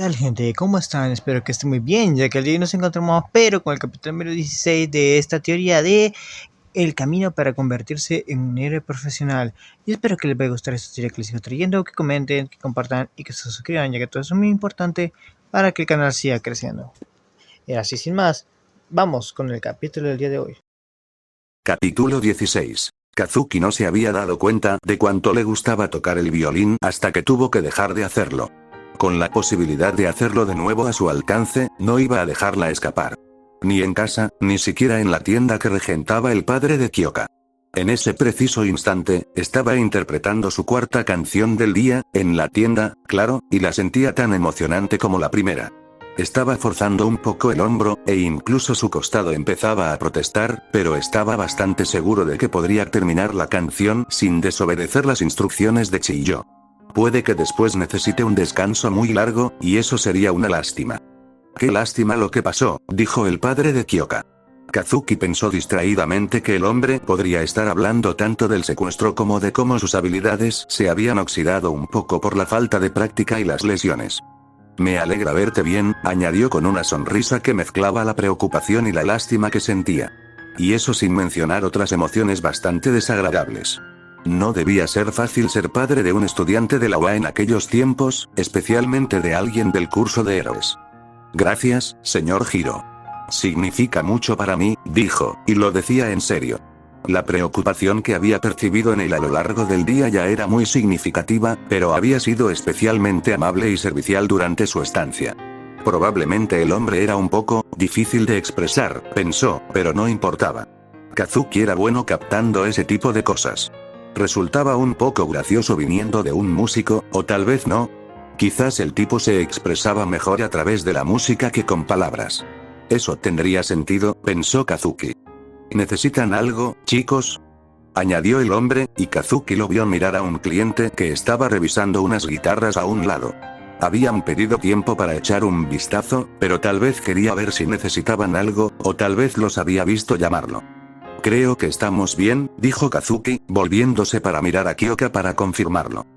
Tal gente? ¿Cómo están? Espero que estén muy bien, ya que el día de hoy nos encontramos pero con el capítulo número 16 de esta teoría de el camino para convertirse en un héroe profesional. Y espero que les vaya a gustar esta teoría que les sigo trayendo, que comenten, que compartan y que se suscriban, ya que todo eso es muy importante para que el canal siga creciendo. Y así sin más, vamos con el capítulo del día de hoy. Capítulo 16. Kazuki no se había dado cuenta de cuánto le gustaba tocar el violín hasta que tuvo que dejar de hacerlo. Con la posibilidad de hacerlo de nuevo a su alcance, no iba a dejarla escapar. Ni en casa, ni siquiera en la tienda que regentaba el padre de Kyoka. En ese preciso instante, estaba interpretando su cuarta canción del día, en la tienda, claro, y la sentía tan emocionante como la primera. Estaba forzando un poco el hombro, e incluso su costado empezaba a protestar, pero estaba bastante seguro de que podría terminar la canción sin desobedecer las instrucciones de Chiyo. Puede que después necesite un descanso muy largo, y eso sería una lástima. «Qué lástima lo que pasó», dijo el padre de Kyoka. Kazuki pensó distraídamente que el hombre podría estar hablando tanto del secuestro como de cómo sus habilidades se habían oxidado un poco por la falta de práctica y las lesiones. «Me alegra verte bien», añadió con una sonrisa que mezclaba la preocupación y la lástima que sentía. Y eso sin mencionar otras emociones bastante desagradables. No debía ser fácil ser padre de un estudiante de la UA en aquellos tiempos, especialmente de alguien del curso de héroes. «Gracias, señor Hiro. Significa mucho para mí», dijo, y lo decía en serio. La preocupación que había percibido en él a lo largo del día ya era muy significativa, pero había sido especialmente amable y servicial durante su estancia. Probablemente el hombre era un poco difícil de expresar, pensó, pero no importaba. Kazuki era bueno captando ese tipo de cosas. Resultaba un poco gracioso viniendo de un músico, o tal vez no. Quizás el tipo se expresaba mejor a través de la música que con palabras. Eso tendría sentido, pensó Kazuki. ¿Necesitan algo, chicos?, añadió el hombre, y Kazuki lo vio mirar a un cliente que estaba revisando unas guitarras a un lado. Habían pedido tiempo para echar un vistazo, pero tal vez quería ver si necesitaban algo, o tal vez los había visto llamarlo. «Creo que estamos bien», dijo Kazuki, volviéndose para mirar a Kyoka para confirmarlo.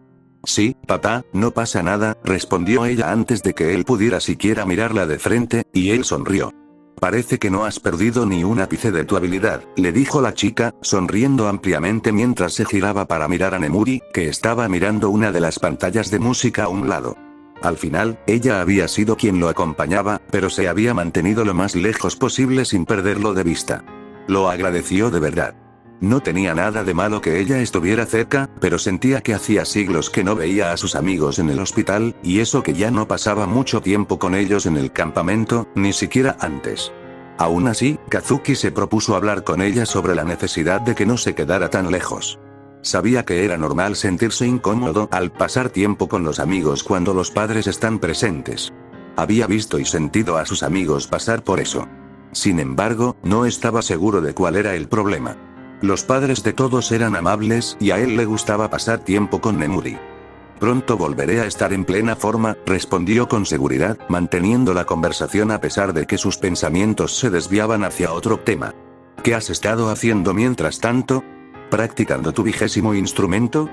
«Sí, papá, no pasa nada», respondió ella antes de que él pudiera siquiera mirarla de frente, y él sonrió. «Parece que no has perdido ni un ápice de tu habilidad», le dijo la chica, sonriendo ampliamente mientras se giraba para mirar a Nemuri, que estaba mirando una de las pantallas de música a un lado. Al final, ella había sido quien lo acompañaba, pero se había mantenido lo más lejos posible sin perderlo de vista. Lo agradeció de verdad. No tenía nada de malo que ella estuviera cerca, pero sentía que hacía siglos que no veía a sus amigos en el hospital, y eso que ya no pasaba mucho tiempo con ellos en el campamento, ni siquiera antes. Aún así, Kazuki se propuso hablar con ella sobre la necesidad de que no se quedara tan lejos. Sabía que era normal sentirse incómodo al pasar tiempo con los amigos cuando los padres están presentes. Había visto y sentido a sus amigos pasar por eso. Sin embargo, no estaba seguro de cuál era el problema. Los padres de todos eran amables y a él le gustaba pasar tiempo con Nemuri. «Pronto volveré a estar en plena forma», respondió con seguridad, manteniendo la conversación a pesar de que sus pensamientos se desviaban hacia otro tema. «¿Qué has estado haciendo mientras tanto? ¿Practicando tu 20º instrumento?»,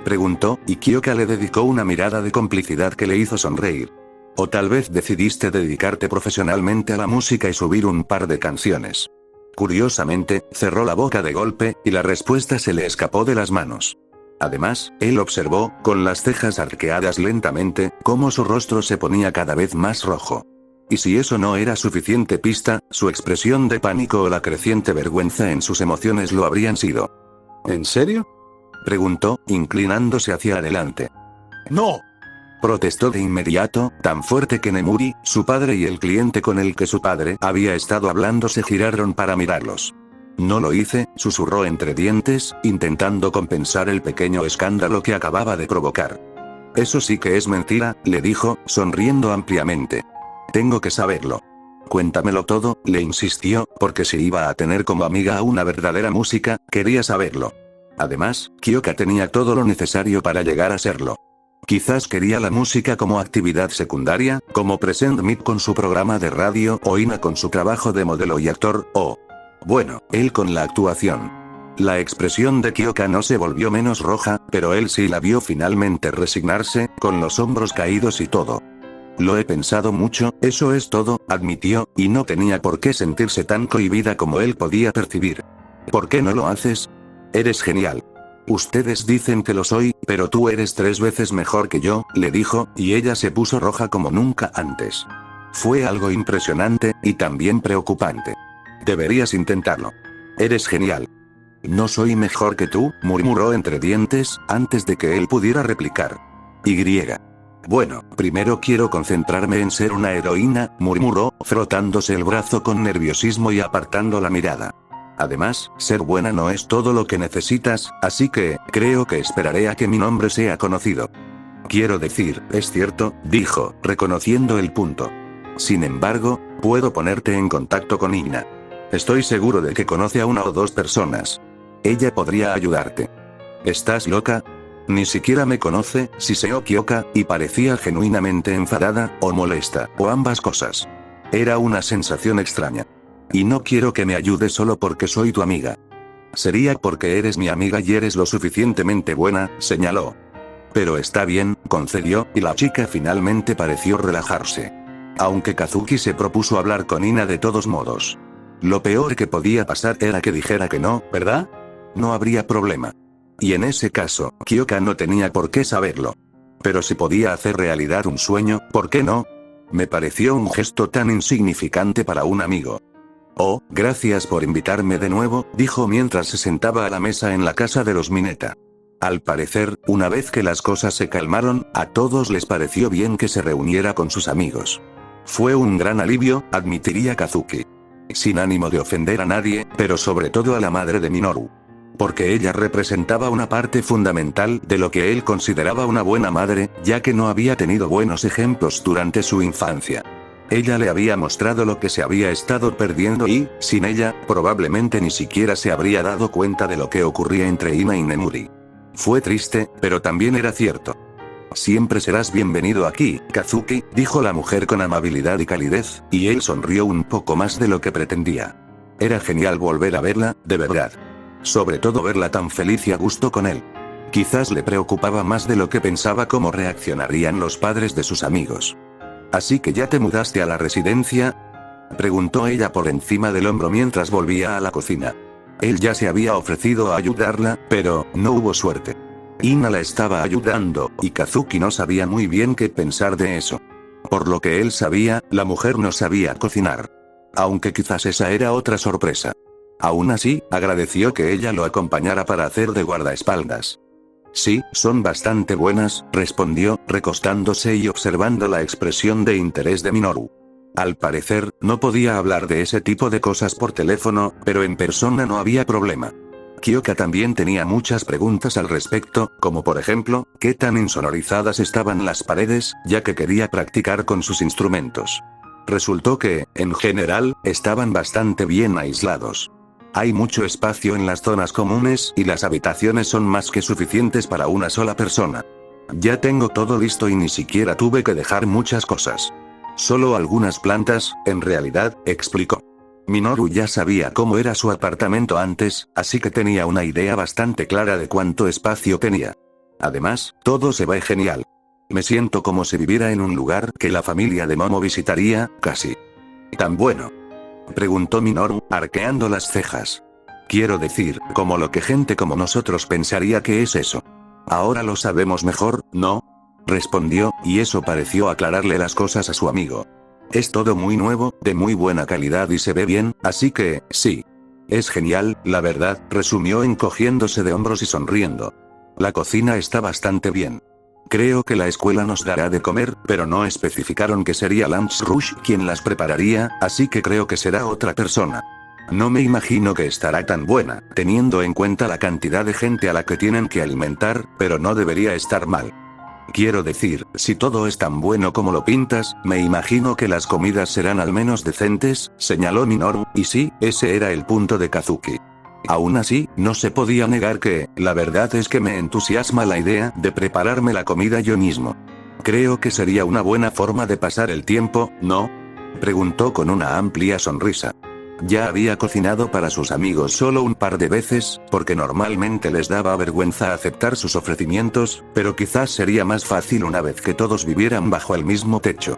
preguntó, y Kyoka le dedicó una mirada de complicidad que le hizo sonreír. «¿O tal vez decidiste dedicarte profesionalmente a la música y subir un par de canciones?». Curiosamente, cerró la boca de golpe, y la respuesta se le escapó de las manos. Además, él observó, con las cejas arqueadas lentamente, cómo su rostro se ponía cada vez más rojo. Y si eso no era suficiente pista, su expresión de pánico o la creciente vergüenza en sus emociones lo habrían sido. «¿En serio?», preguntó, inclinándose hacia adelante. ¡No!, protestó de inmediato, tan fuerte que Nemuri, su padre y el cliente con el que su padre había estado hablando se giraron para mirarlos. «No lo hice», susurró entre dientes, intentando compensar el pequeño escándalo que acababa de provocar. «Eso sí que es mentira», le dijo, sonriendo ampliamente. «Tengo que saberlo. Cuéntamelo todo», le insistió, porque si iba a tener como amiga a una verdadera música, quería saberlo. Además, Kyoka tenía todo lo necesario para llegar a serlo. Quizás quería la música como actividad secundaria, como Present Meet con su programa de radio, o Ina con su trabajo de modelo y actor, o... bueno, él con la actuación. La expresión de Kyoka no se volvió menos roja, pero él sí la vio finalmente resignarse, con los hombros caídos y todo. Lo he pensado mucho, eso es todo, admitió, y no tenía por qué sentirse tan cohibida como él podía percibir. ¿Por qué no lo haces? Eres genial. Ustedes dicen que lo soy, pero tú eres 3 veces mejor que yo, le dijo, y ella se puso roja como nunca antes. Fue algo impresionante, y también preocupante. Deberías intentarlo. Eres genial. No soy mejor que tú, murmuró entre dientes, antes de que él pudiera replicar. Bueno, primero quiero concentrarme en ser una heroína, murmuró, frotándose el brazo con nerviosismo y apartando la mirada. Además, ser buena no es todo lo que necesitas, así que, creo que esperaré a que mi nombre sea conocido. Quiero decir, es cierto, dijo, reconociendo el punto. Sin embargo, puedo ponerte en contacto con Ina. Estoy seguro de que conoce a 1 o 2 personas. Ella podría ayudarte. ¿Estás loca? Ni siquiera me conoce, siseó Kyoka, y parecía genuinamente enfadada, o molesta, o ambas cosas. Era una sensación extraña. Y no quiero que me ayudes solo porque soy tu amiga. Sería porque eres mi amiga y eres lo suficientemente buena, señaló. Pero está bien, concedió, y la chica finalmente pareció relajarse. Aunque Kazuki se propuso hablar con Ina de todos modos. Lo peor que podía pasar era que dijera que no, ¿verdad? No habría problema. Y en ese caso, Kyoka no tenía por qué saberlo. Pero si podía hacer realidad un sueño, ¿por qué no? Me pareció un gesto tan insignificante para un amigo. Oh, gracias por invitarme de nuevo, dijo mientras se sentaba a la mesa en la casa de los Mineta. Al parecer, una vez que las cosas se calmaron, a todos les pareció bien que se reuniera con sus amigos. Fue un gran alivio, admitiría Kazuki. Sin ánimo de ofender a nadie, pero sobre todo a la madre de Minoru. Porque ella representaba una parte fundamental de lo que él consideraba una buena madre, ya que no había tenido buenos ejemplos durante su infancia. Ella le había mostrado lo que se había estado perdiendo y, sin ella, probablemente ni siquiera se habría dado cuenta de lo que ocurría entre Ina y Nemuri. Fue triste, pero también era cierto. Siempre serás bienvenido aquí, Kazuki, dijo la mujer con amabilidad y calidez, y él sonrió un poco más de lo que pretendía. Era genial volver a verla, de verdad. Sobre todo verla tan feliz y a gusto con él. Quizás le preocupaba más de lo que pensaba cómo reaccionarían los padres de sus amigos. ¿Así que ya te mudaste a la residencia?, preguntó ella por encima del hombro mientras volvía a la cocina. Él ya se había ofrecido a ayudarla, pero no hubo suerte. Ina la estaba ayudando, y Kazuki no sabía muy bien qué pensar de eso. Por lo que él sabía, la mujer no sabía cocinar. Aunque quizás esa era otra sorpresa. Aún así, agradeció que ella lo acompañara para hacer de guardaespaldas. Sí, son bastante buenas, respondió, recostándose y observando la expresión de interés de Minoru. Al parecer, no podía hablar de ese tipo de cosas por teléfono, pero en persona no había problema. Kyoka también tenía muchas preguntas al respecto, como por ejemplo, qué tan insonorizadas estaban las paredes, ya que quería practicar con sus instrumentos. Resultó que, en general, estaban bastante bien aislados. Hay mucho espacio en las zonas comunes y las habitaciones son más que suficientes para una sola persona. Ya tengo todo listo y ni siquiera tuve que dejar muchas cosas. Solo algunas plantas, en realidad, explicó. Minoru ya sabía cómo era su apartamento antes, así que tenía una idea bastante clara de cuánto espacio tenía. Además, todo se ve genial. Me siento como si viviera en un lugar que la familia de Momo visitaría, casi. ¿Tan bueno?, preguntó Minoru, arqueando las cejas. Quiero decir, como lo que gente como nosotros pensaría que es eso. Ahora lo sabemos mejor, ¿no?, respondió, y eso pareció aclararle las cosas a su amigo. Es todo muy nuevo, de muy buena calidad y se ve bien, así que, sí. Es genial, la verdad, resumió encogiéndose de hombros y sonriendo. La cocina está bastante bien. Creo que la escuela nos dará de comer, pero no especificaron que sería Lance Rush quien las prepararía, así que creo que será otra persona. No me imagino que estará tan buena, teniendo en cuenta la cantidad de gente a la que tienen que alimentar, pero no debería estar mal. Quiero decir, si todo es tan bueno como lo pintas, me imagino que las comidas serán al menos decentes, señaló Minoru, y sí, ese era el punto de Kazuki. Aún así, no se podía negar que, la verdad es que me entusiasma la idea de prepararme la comida yo mismo. Creo que sería una buena forma de pasar el tiempo, ¿no?, preguntó con una amplia sonrisa. Ya había cocinado para sus amigos solo un par de veces, porque normalmente les daba vergüenza aceptar sus ofrecimientos, pero quizás sería más fácil una vez que todos vivieran bajo el mismo techo.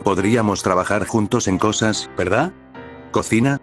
Podríamos trabajar juntos en cosas, ¿verdad? ¿Cocina?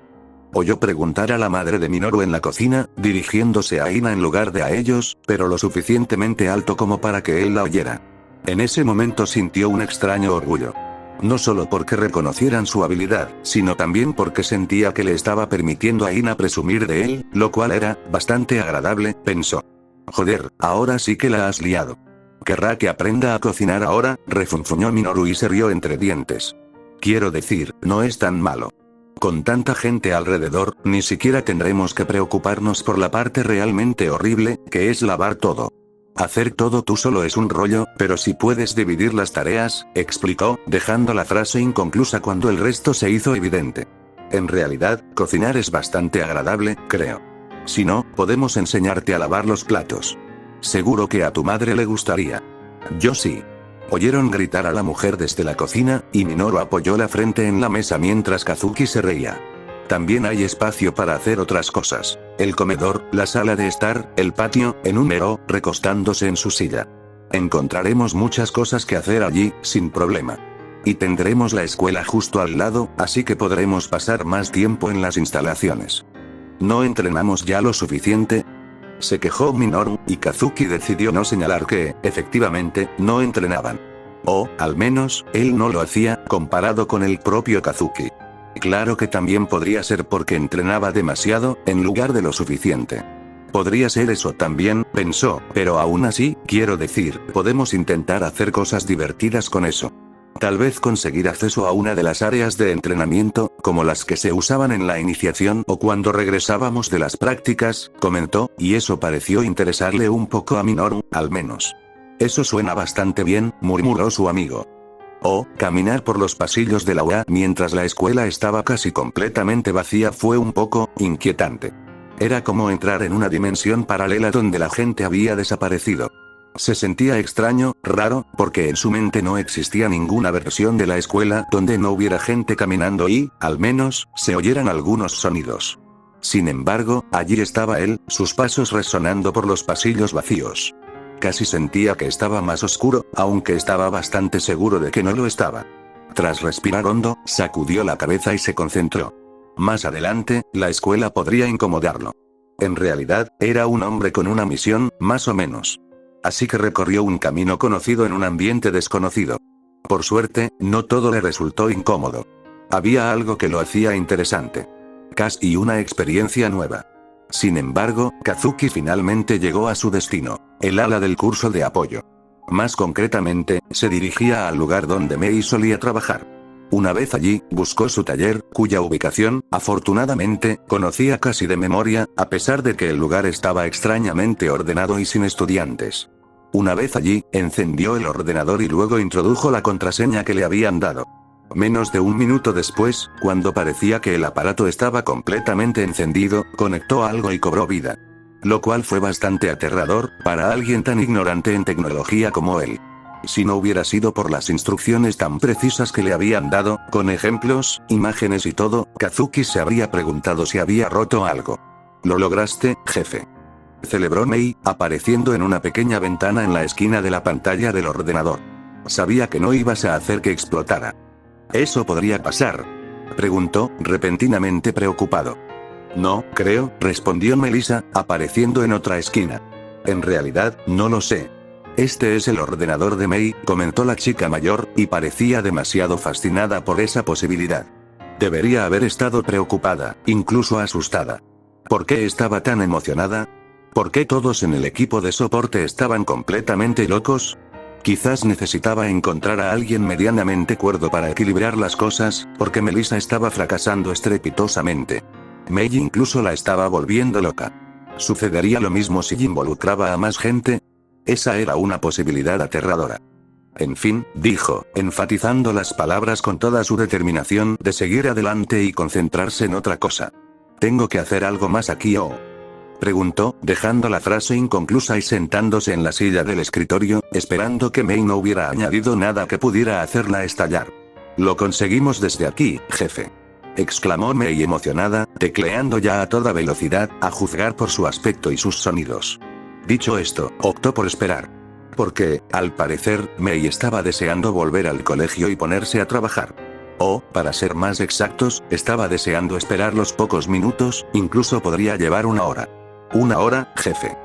Oyó preguntar a la madre de Minoru en la cocina, dirigiéndose a Ina en lugar de a ellos, pero lo suficientemente alto como para que él la oyera. En ese momento sintió un extraño orgullo. No solo porque reconocieran su habilidad, sino también porque sentía que le estaba permitiendo a Ina presumir de él, lo cual era bastante agradable, pensó. Joder, ahora sí que la has liado. ¿Querrá que aprenda a cocinar ahora? Refunfuñó Minoru y se rió entre dientes. Quiero decir, no es tan malo. Con tanta gente alrededor, ni siquiera tendremos que preocuparnos por la parte realmente horrible, que es lavar todo. Hacer todo tú solo es un rollo, pero si puedes dividir las tareas, explicó, dejando la frase inconclusa cuando el resto se hizo evidente. En realidad, cocinar es bastante agradable, creo. Si no, podemos enseñarte a lavar los platos. Seguro que a tu madre le gustaría. Yo sí. Oyeron gritar a la mujer desde la cocina, y Minoru apoyó la frente en la mesa mientras Kazuki se reía. También hay espacio para hacer otras cosas. El comedor, la sala de estar, el patio, enumeró, recostándose en su silla. Encontraremos muchas cosas que hacer allí, sin problema. Y tendremos la escuela justo al lado, así que podremos pasar más tiempo en las instalaciones. ¿No entrenamos ya lo suficiente? Se quejó Minoru, y Kazuki decidió no señalar que, efectivamente, no entrenaban. O, al menos, él no lo hacía, comparado con el propio Kazuki. Claro que también podría ser porque entrenaba demasiado, en lugar de lo suficiente. Podría ser eso también, pensó, pero aún así, quiero decir, podemos intentar hacer cosas divertidas con eso. Tal vez conseguir acceso a una de las áreas de entrenamiento, como las que se usaban en la iniciación o cuando regresábamos de las prácticas, comentó, y eso pareció interesarle un poco a Minoru, al menos. Eso suena bastante bien, murmuró su amigo. O, caminar por los pasillos de la UA mientras la escuela estaba casi completamente vacía fue un poco inquietante. Era como entrar en una dimensión paralela donde la gente había desaparecido. Se sentía extraño, raro, porque en su mente no existía ninguna versión de la escuela donde no hubiera gente caminando y, al menos, se oyeran algunos sonidos. Sin embargo, allí estaba él, sus pasos resonando por los pasillos vacíos. Casi sentía que estaba más oscuro, aunque estaba bastante seguro de que no lo estaba. Tras respirar hondo, sacudió la cabeza y se concentró. Más adelante, la escuela podría incomodarlo. En realidad, era un hombre con una misión, más o menos. Así que recorrió un camino conocido en un ambiente desconocido. Por suerte, no todo le resultó incómodo. Había algo que lo hacía interesante. Casi una experiencia nueva. Sin embargo, Kazuki finalmente llegó a su destino, el ala del curso de apoyo. Más concretamente, se dirigía al lugar donde Mei solía trabajar. Una vez allí, buscó su taller, cuya ubicación, afortunadamente, conocía casi de memoria, a pesar de que el lugar estaba extrañamente ordenado y sin estudiantes. Una vez allí, encendió el ordenador y luego introdujo la contraseña que le habían dado. Menos de un minuto después, cuando parecía que el aparato estaba completamente encendido, conectó algo y cobró vida. Lo cual fue bastante aterrador, para alguien tan ignorante en tecnología como él. Si no hubiera sido por las instrucciones tan precisas que le habían dado, con ejemplos, imágenes y todo, Kazuki se habría preguntado si había roto algo. «Lo lograste, jefe», celebró Mei, apareciendo en una pequeña ventana en la esquina de la pantalla del ordenador. Sabía que no ibas a hacer que explotara. ¿Eso podría pasar?, preguntó, repentinamente preocupado. No, creo, respondió Melissa, apareciendo en otra esquina. En realidad, no lo sé. Este es el ordenador de Mei, comentó la chica mayor, y parecía demasiado fascinada por esa posibilidad. Debería haber estado preocupada, incluso asustada. ¿Por qué estaba tan emocionada? ¿Por qué todos en el equipo de soporte estaban completamente locos? Quizás necesitaba encontrar a alguien medianamente cuerdo para equilibrar las cosas, porque Melissa estaba fracasando estrepitosamente. Mei incluso la estaba volviendo loca. ¿Sucedería lo mismo si involucraba a más gente? Esa era una posibilidad aterradora. En fin, dijo, enfatizando las palabras con toda su determinación de seguir adelante y concentrarse en otra cosa. ¿Tengo que hacer algo más aquí o...? Preguntó, dejando la frase inconclusa y sentándose en la silla del escritorio, esperando que Mei no hubiera añadido nada que pudiera hacerla estallar. Lo conseguimos desde aquí, jefe, exclamó Mei emocionada, tecleando ya a toda velocidad, a juzgar por su aspecto y sus sonidos. Dicho esto, optó por esperar. Porque, al parecer, Mei estaba deseando volver al colegio y ponerse a trabajar. O, para ser más exactos, estaba deseando esperar los pocos minutos, incluso podría llevar 1 hora. 1 hora, jefe.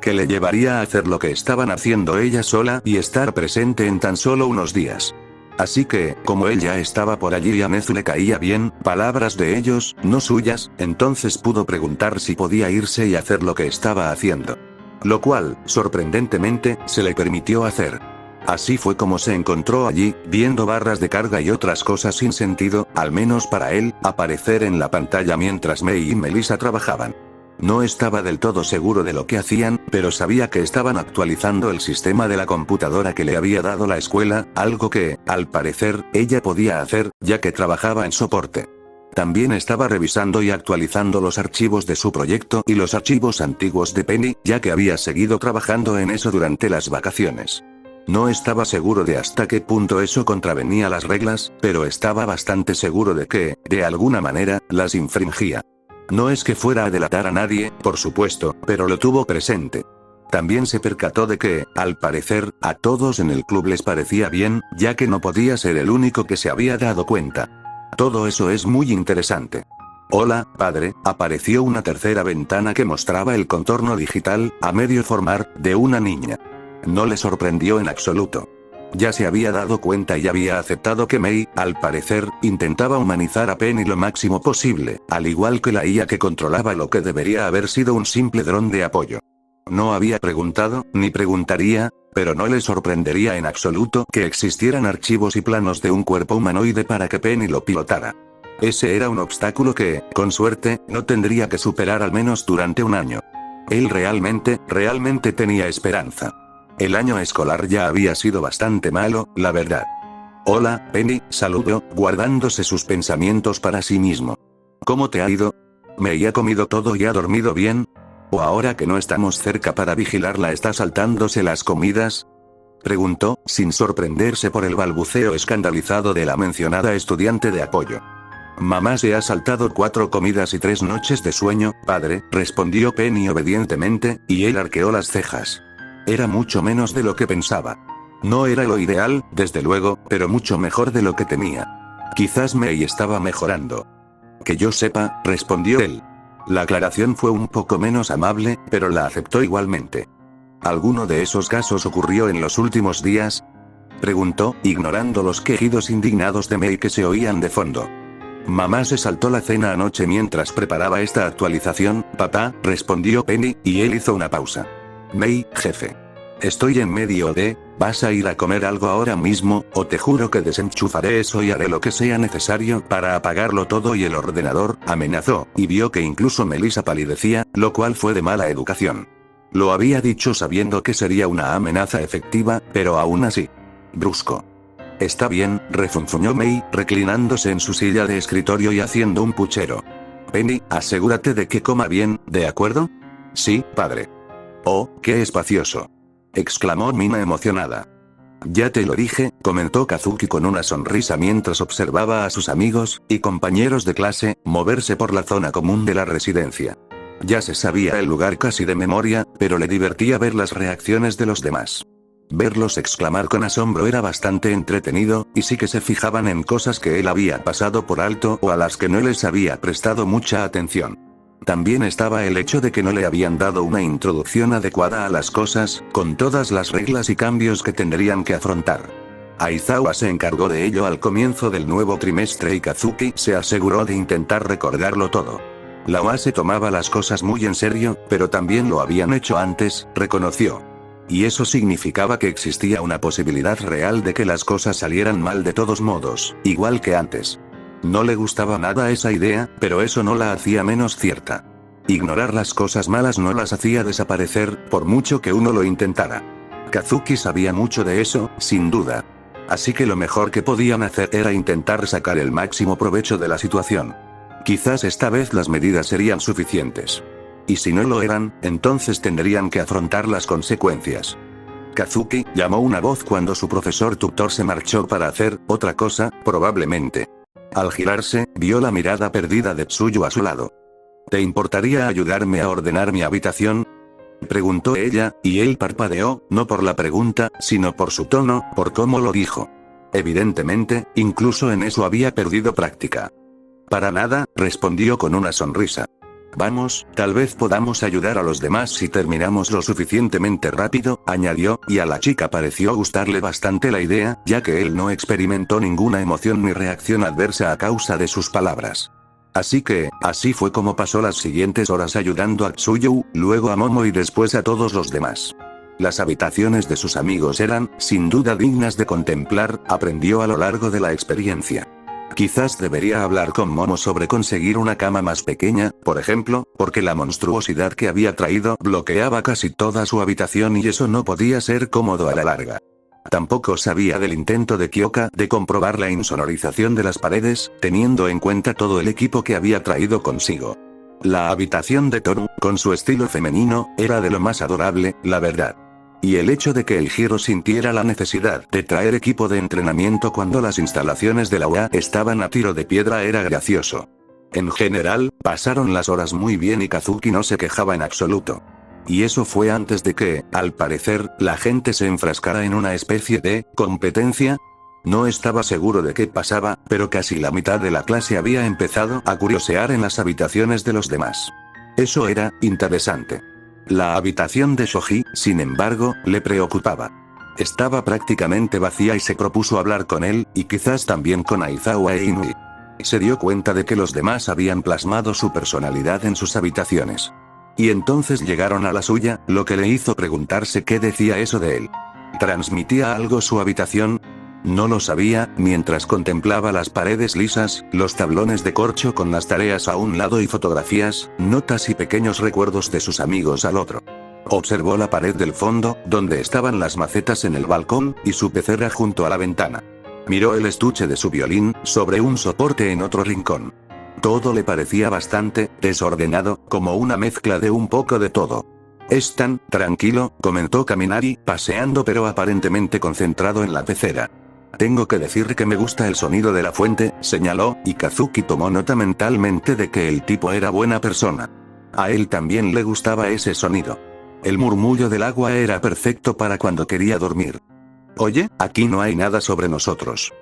Que le llevaría a hacer lo que estaban haciendo ella sola y estar presente en tan solo unos días. Así que, como él ya estaba por allí y a Nezu le caía bien, palabras de ellos, no suyas, entonces pudo preguntar si podía irse y hacer lo que estaba haciendo. Lo cual, sorprendentemente, se le permitió hacer. Así fue como se encontró allí, viendo barras de carga y otras cosas sin sentido, al menos para él, aparecer en la pantalla mientras Mei y Melissa trabajaban. No estaba del todo seguro de lo que hacían, pero sabía que estaban actualizando el sistema de la computadora que le había dado la escuela, algo que, al parecer, ella podía hacer, ya que trabajaba en soporte. También estaba revisando y actualizando los archivos de su proyecto y los archivos antiguos de Penny, ya que había seguido trabajando en eso durante las vacaciones. No estaba seguro de hasta qué punto eso contravenía las reglas, pero estaba bastante seguro de que, de alguna manera, las infringía. No es que fuera a delatar a nadie, por supuesto, pero lo tuvo presente. También se percató de que, al parecer, a todos en el club les parecía bien, ya que no podía ser el único que se había dado cuenta. Todo eso es muy interesante. Hola, padre, apareció una tercera ventana que mostraba el contorno digital, a medio formar, de una niña. No le sorprendió en absoluto. Ya se había dado cuenta y había aceptado que Mei, al parecer, intentaba humanizar a Penny lo máximo posible, al igual que la IA que controlaba lo que debería haber sido un simple dron de apoyo. No había preguntado, ni preguntaría, pero no le sorprendería en absoluto que existieran archivos y planos de un cuerpo humanoide para que Penny lo pilotara. Ese era un obstáculo que, con suerte, no tendría que superar al menos durante un año. Él realmente tenía esperanza. El año escolar ya había sido bastante malo, la verdad. Hola, Penny, saludó, guardándose sus pensamientos para sí mismo. ¿Cómo te ha ido? ¿Me ha comido todo y ha dormido bien? ¿O ahora que no estamos cerca para vigilarla está saltándose las comidas? Preguntó, sin sorprenderse por el balbuceo escandalizado de la mencionada estudiante de apoyo. Mamá se ha saltado 4 comidas y 3 noches de sueño, padre, respondió Penny obedientemente, y él arqueó las cejas. Era mucho menos de lo que pensaba. No era lo ideal, desde luego, pero mucho mejor de lo que temía. Quizás Mei estaba mejorando. Que yo sepa, respondió él. La aclaración fue un poco menos amable, pero la aceptó igualmente. ¿Alguno de esos casos ocurrió en los últimos días? Preguntó, ignorando los quejidos indignados de Mei que se oían de fondo. Mamá se saltó la cena anoche mientras preparaba esta actualización, papá, respondió Penny, y él hizo una pausa. Mei, jefe. Estoy en medio de, ¿vas a ir a comer algo ahora mismo, o te juro que desenchufaré eso y haré lo que sea necesario para apagarlo todo y el ordenador? Amenazó, y vio que incluso Melissa palidecía, lo cual fue de mala educación. Lo había dicho sabiendo que sería una amenaza efectiva, pero aún así. Brusco. Está bien, refunfuñó Mei, reclinándose en su silla de escritorio y haciendo un puchero. Penny, asegúrate de que coma bien, ¿de acuerdo? Sí, padre. Oh, qué espacioso. Exclamó Mina emocionada. Ya te lo dije, comentó Kazuki con una sonrisa mientras observaba a sus amigos y compañeros de clase moverse por la zona común de la residencia. Ya se sabía el lugar casi de memoria, pero le divertía ver las reacciones de los demás. Verlos exclamar con asombro era bastante entretenido, y sí que se fijaban en cosas que él había pasado por alto o a las que no les había prestado mucha atención. También estaba el hecho de que no le habían dado una introducción adecuada a las cosas, con todas las reglas y cambios que tendrían que afrontar. Aizawa se encargó de ello al comienzo del nuevo trimestre y Kazuki se aseguró de intentar recordarlo todo. La OASE tomaba las cosas muy en serio, pero también lo habían hecho antes, reconoció. Y eso significaba que existía una posibilidad real de que las cosas salieran mal de todos modos, igual que antes. No le gustaba nada esa idea, pero eso no la hacía menos cierta. Ignorar las cosas malas no las hacía desaparecer, por mucho que uno lo intentara. Kazuki sabía mucho de eso, sin duda. Así que lo mejor que podían hacer era intentar sacar el máximo provecho de la situación. Quizás esta vez las medidas serían suficientes. Y si no lo eran, entonces tendrían que afrontar las consecuencias. Kazuki, llamó una voz cuando su profesor tutor se marchó para hacer otra cosa, probablemente. Al girarse, vio la mirada perdida de Tsuyu a su lado. ¿Te importaría ayudarme a ordenar mi habitación? Preguntó ella, y él parpadeó, no por la pregunta, sino por su tono, por cómo lo dijo. Evidentemente, incluso en eso había perdido práctica. Para nada, respondió con una sonrisa. Vamos, tal vez podamos ayudar a los demás si terminamos lo suficientemente rápido, añadió, y a la chica pareció gustarle bastante la idea, ya que él no experimentó ninguna emoción ni reacción adversa a causa de sus palabras. Así que, así fue como pasó las siguientes horas ayudando a Tsuyu, luego a Momo y después a todos los demás. Las habitaciones de sus amigos eran, sin duda dignas de contemplar, aprendió a lo largo de la experiencia. Quizás debería hablar con Momo sobre conseguir una cama más pequeña, por ejemplo, porque la monstruosidad que había traído bloqueaba casi toda su habitación y eso no podía ser cómodo a la larga. Tampoco sabía del intento de Kyoka de comprobar la insonorización de las paredes, teniendo en cuenta todo el equipo que había traído consigo. La habitación de Toru, con su estilo femenino, era de lo más adorable, la verdad. Y el hecho de que el Hiro sintiera la necesidad de traer equipo de entrenamiento cuando las instalaciones de la UA estaban a tiro de piedra era gracioso. En general, pasaron las horas muy bien y Kazuki no se quejaba en absoluto. Y eso fue antes de que, al parecer, la gente se enfrascara en una especie de competencia. No estaba seguro de qué pasaba, pero casi la mitad de la clase había empezado a curiosear en las habitaciones de los demás. Eso era interesante. La habitación de Shoji, sin embargo, le preocupaba. Estaba prácticamente vacía y se propuso hablar con él, y quizás también con Aizawa e Inui. Se dio cuenta de que los demás habían plasmado su personalidad en sus habitaciones. Y entonces llegaron a la suya, lo que le hizo preguntarse qué decía eso de él. ¿Transmitía algo su habitación? No lo sabía, mientras contemplaba las paredes lisas, los tablones de corcho con las tareas a un lado y fotografías, notas y pequeños recuerdos de sus amigos al otro. Observó la pared del fondo, donde estaban las macetas en el balcón, y su pecera junto a la ventana. Miró el estuche de su violín, sobre un soporte en otro rincón. Todo le parecía bastante desordenado, como una mezcla de un poco de todo. «Es tan tranquilo», comentó Kaminari, paseando pero aparentemente concentrado en la pecera. «Tengo que decir que me gusta el sonido de la fuente», señaló, y Kazuki tomó nota mentalmente de que el tipo era buena persona. A él también le gustaba ese sonido. El murmullo del agua era perfecto para cuando quería dormir. «Oye, aquí no hay nada sobre nosotros»,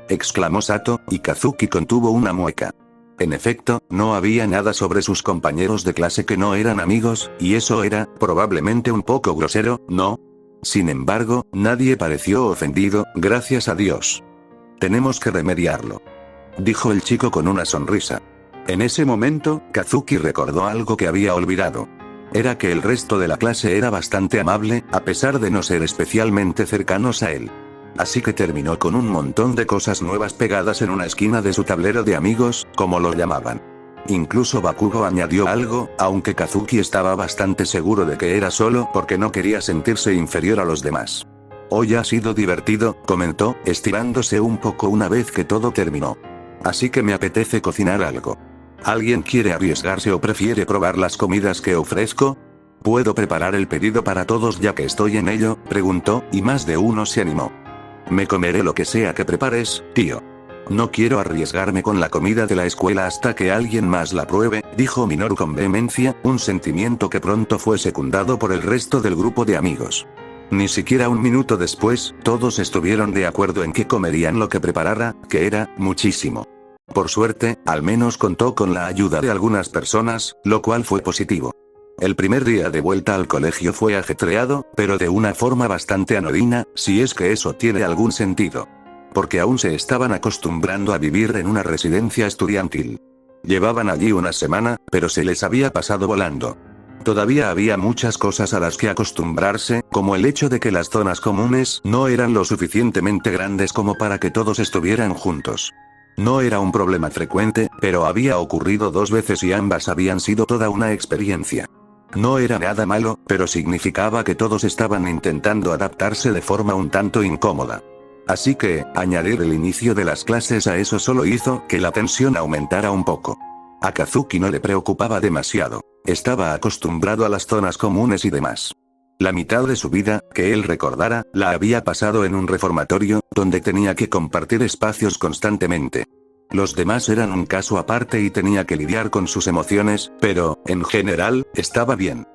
exclamó Sato, y Kazuki contuvo una mueca. En efecto, no había nada sobre sus compañeros de clase que no eran amigos, y eso era, probablemente un poco grosero, ¿no? Sin embargo, nadie pareció ofendido, gracias a Dios. «Tenemos que remediarlo», dijo el chico con una sonrisa. En ese momento, Kazuki recordó algo que había olvidado. Era que el resto de la clase era bastante amable, a pesar de no ser especialmente cercanos a él. Así que terminó con un montón de cosas nuevas pegadas en una esquina de su tablero de amigos, como lo llamaban. Incluso Bakugo añadió algo, aunque Kazuki estaba bastante seguro de que era solo porque no quería sentirse inferior a los demás. «Hoy ha sido divertido», comentó, estirándose un poco una vez que todo terminó. «Así que me apetece cocinar algo. ¿Alguien quiere arriesgarse o prefiere probar las comidas que ofrezco? ¿Puedo preparar el pedido para todos ya que estoy en ello?», preguntó, y más de uno se animó. «Me comeré lo que sea que prepares, tío. No quiero arriesgarme con la comida de la escuela hasta que alguien más la pruebe», dijo Minoru con vehemencia, un sentimiento que pronto fue secundado por el resto del grupo de amigos. Ni siquiera un minuto después, todos estuvieron de acuerdo en que comerían lo que preparara, que era muchísimo. Por suerte, al menos contó con la ayuda de algunas personas, lo cual fue positivo. El primer día de vuelta al colegio fue ajetreado, pero de una forma bastante anodina, si es que eso tiene algún sentido. Porque aún se estaban acostumbrando a vivir en una residencia estudiantil. Llevaban allí una semana, pero se les había pasado volando. Todavía había muchas cosas a las que acostumbrarse, como el hecho de que las zonas comunes no eran lo suficientemente grandes como para que todos estuvieran juntos. No era un problema frecuente, pero había ocurrido 2 veces y ambas habían sido toda una experiencia. No era nada malo, pero significaba que todos estaban intentando adaptarse de forma un tanto incómoda. Así que, añadir el inicio de las clases a eso solo hizo que la tensión aumentara un poco. A Kazuki no le preocupaba demasiado. Estaba acostumbrado a las zonas comunes y demás. La mitad de su vida, que él recordara, la había pasado en un reformatorio, donde tenía que compartir espacios constantemente. Los demás eran un caso aparte y tenía que lidiar con sus emociones, pero, en general, estaba bien.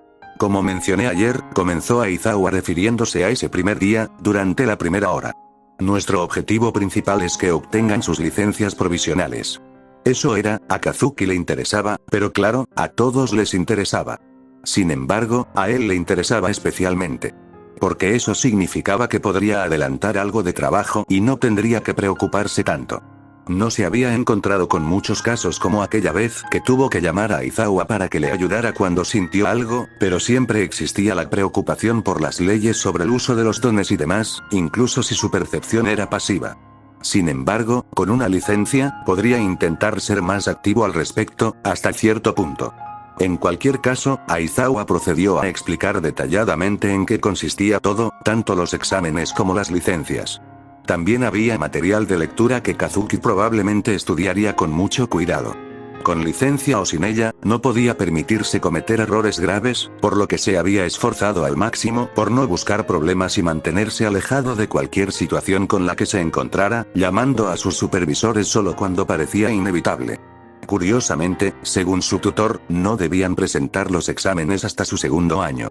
Como mencioné ayer, comenzó Aizawa refiriéndose a ese primer día, durante la primera hora. Nuestro objetivo principal es que obtengan sus licencias provisionales. Eso era, a Kazuki le interesaba, pero claro, a todos les interesaba. Sin embargo, a él le interesaba especialmente. Porque eso significaba que podría adelantar algo de trabajo y no tendría que preocuparse tanto. No se había encontrado con muchos casos como aquella vez que tuvo que llamar a Aizawa para que le ayudara cuando sintió algo, pero siempre existía la preocupación por las leyes sobre el uso de los dones y demás, incluso si su percepción era pasiva. Sin embargo, con una licencia, podría intentar ser más activo al respecto, hasta cierto punto. En cualquier caso, Aizawa procedió a explicar detalladamente en qué consistía todo, tanto los exámenes como las licencias. También había material de lectura que Kazuki probablemente estudiaría con mucho cuidado. Con licencia o sin ella, no podía permitirse cometer errores graves, por lo que se había esforzado al máximo por no buscar problemas y mantenerse alejado de cualquier situación con la que se encontrara, llamando a sus supervisores solo cuando parecía inevitable. Curiosamente, según su tutor, no debían presentar los exámenes hasta su segundo año.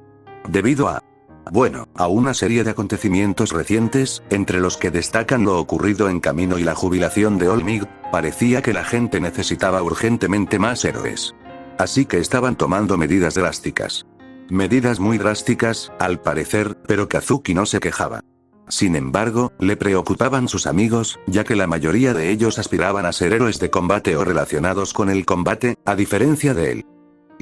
Debido a una serie de acontecimientos recientes, entre los que destacan lo ocurrido en camino y la jubilación de Olmig, parecía que la gente necesitaba urgentemente más héroes. Así que estaban tomando medidas drásticas. Medidas muy drásticas, al parecer, pero Kazuki no se quejaba. Sin embargo, le preocupaban sus amigos, ya que la mayoría de ellos aspiraban a ser héroes de combate o relacionados con el combate, a diferencia de él.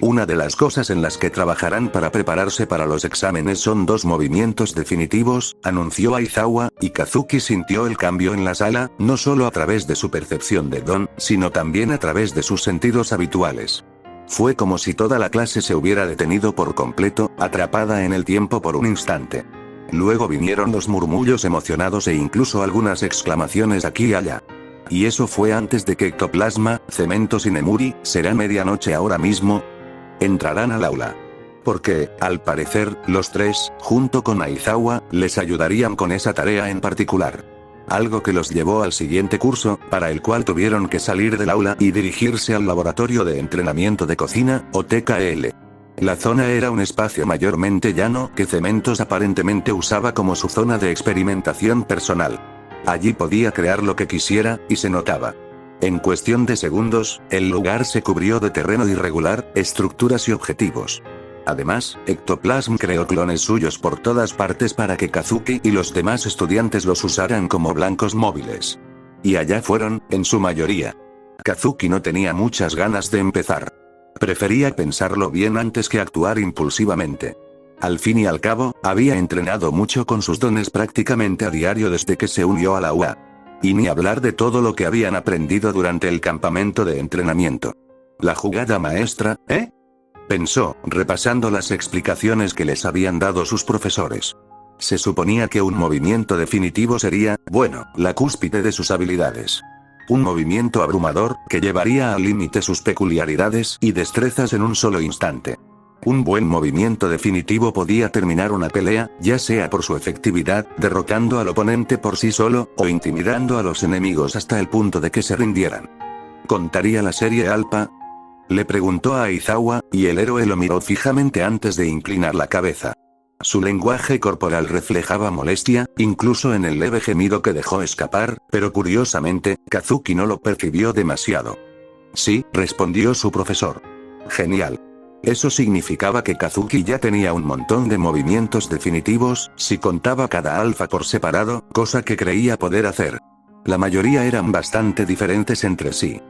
Una de las cosas en las que trabajarán para prepararse para los exámenes son 2 movimientos definitivos, anunció Aizawa, y Kazuki sintió el cambio en la sala, no solo a través de su percepción de don, sino también a través de sus sentidos habituales. Fue como si toda la clase se hubiera detenido por completo, atrapada en el tiempo por un instante. Luego vinieron los murmullos emocionados e incluso algunas exclamaciones aquí y allá. Y eso fue antes de que Ectoplasma, Cementos y Nemuri, será medianoche ahora mismo, entrarán al aula. Porque, al parecer, los 3, junto con Aizawa, les ayudarían con esa tarea en particular. Algo que los llevó al siguiente curso, para el cual tuvieron que salir del aula y dirigirse al laboratorio de entrenamiento de cocina, o TKL. La zona era un espacio mayormente llano que Cementos aparentemente usaba como su zona de experimentación personal. Allí podía crear lo que quisiera, y se notaba. En cuestión de segundos, el lugar se cubrió de terreno irregular, estructuras y objetivos. Además, Ectoplasm creó clones suyos por todas partes para que Kazuki y los demás estudiantes los usaran como blancos móviles. Y allá fueron, en su mayoría. Kazuki no tenía muchas ganas de empezar. Prefería pensarlo bien antes que actuar impulsivamente. Al fin y al cabo, había entrenado mucho con sus dones prácticamente a diario desde que se unió a la UA. Y ni hablar de todo lo que habían aprendido durante el campamento de entrenamiento. La jugada maestra, ¿eh? Pensó, repasando las explicaciones que les habían dado sus profesores. Se suponía que un movimiento definitivo sería, la cúspide de sus habilidades. Un movimiento abrumador, que llevaría al límite sus peculiaridades y destrezas en un solo instante. Un buen movimiento definitivo podía terminar una pelea, ya sea por su efectividad, derrotando al oponente por sí solo, o intimidando a los enemigos hasta el punto de que se rindieran. ¿Contaría la serie Alpha? Le preguntó a Aizawa, y el héroe lo miró fijamente antes de inclinar la cabeza. Su lenguaje corporal reflejaba molestia, incluso en el leve gemido que dejó escapar, pero curiosamente, Kazuki no lo percibió demasiado. Sí, respondió su profesor. Genial. Eso significaba que Kazuki ya tenía un montón de movimientos definitivos, si contaba cada alfa por separado, cosa que creía poder hacer. La mayoría eran bastante diferentes entre sí.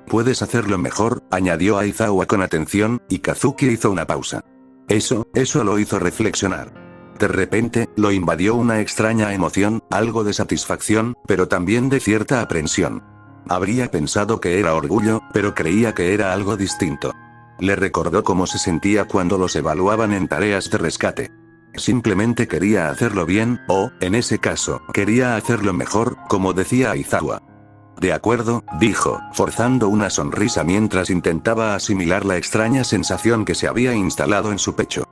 Puedes hacerlo mejor, añadió Aizawa con atención, y Kazuki hizo una pausa. Eso lo hizo reflexionar. De repente, lo invadió una extraña emoción, algo de satisfacción, pero también de cierta aprensión. Habría pensado que era orgullo, pero creía que era algo distinto. Le recordó cómo se sentía cuando los evaluaban en tareas de rescate. Simplemente quería hacerlo bien, o, en ese caso, quería hacerlo mejor, como decía Aizawa. De acuerdo, dijo, forzando una sonrisa mientras intentaba asimilar la extraña sensación que se había instalado en su pecho.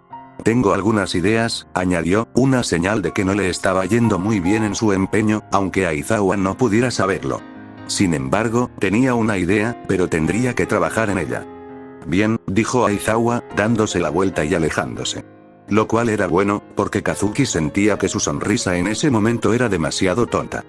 Tengo algunas ideas, añadió, una señal de que no le estaba yendo muy bien en su empeño, aunque Aizawa no pudiera saberlo. Sin embargo, tenía una idea, pero tendría que trabajar en ella. Bien, dijo Aizawa, dándose la vuelta y alejándose. Lo cual era bueno, porque Kazuki sentía que su sonrisa en ese momento era demasiado tonta.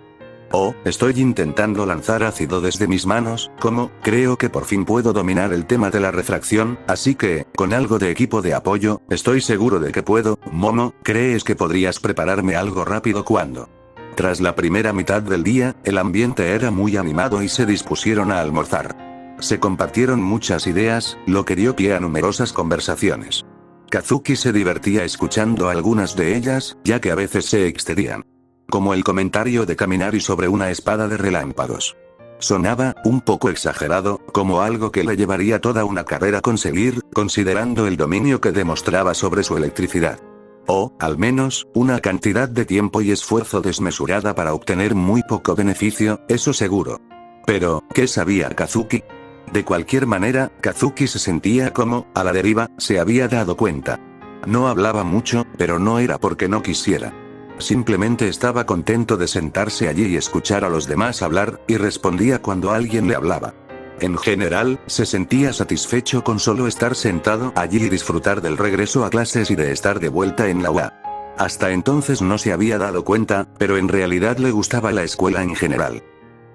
Oh, estoy intentando lanzar ácido desde mis manos, como, creo que por fin puedo dominar el tema de la refracción, así que, con algo de equipo de apoyo, estoy seguro de que puedo. Momo, ¿crees que podrías prepararme algo rápido cuando? Tras la primera mitad del día, el ambiente era muy animado y se dispusieron a almorzar. Se compartieron muchas ideas, lo que dio pie a numerosas conversaciones. Kazuki se divertía escuchando algunas de ellas, ya que a veces se excedían. Como el comentario de Kaminari sobre una espada de relámpagos. Sonaba, un poco exagerado, como algo que le llevaría toda una carrera conseguir, considerando el dominio que demostraba sobre su electricidad. O, al menos, una cantidad de tiempo y esfuerzo desmesurada para obtener muy poco beneficio, eso seguro. Pero, ¿qué sabía Kazuki? De cualquier manera, Kazuki se sentía como, a la deriva, se había dado cuenta. No hablaba mucho, pero no era porque no quisiera. Simplemente estaba contento de sentarse allí y escuchar a los demás hablar, y respondía cuando alguien le hablaba. En general, se sentía satisfecho con solo estar sentado allí y disfrutar del regreso a clases y de estar de vuelta en la UA. Hasta entonces no se había dado cuenta, pero en realidad le gustaba la escuela en general.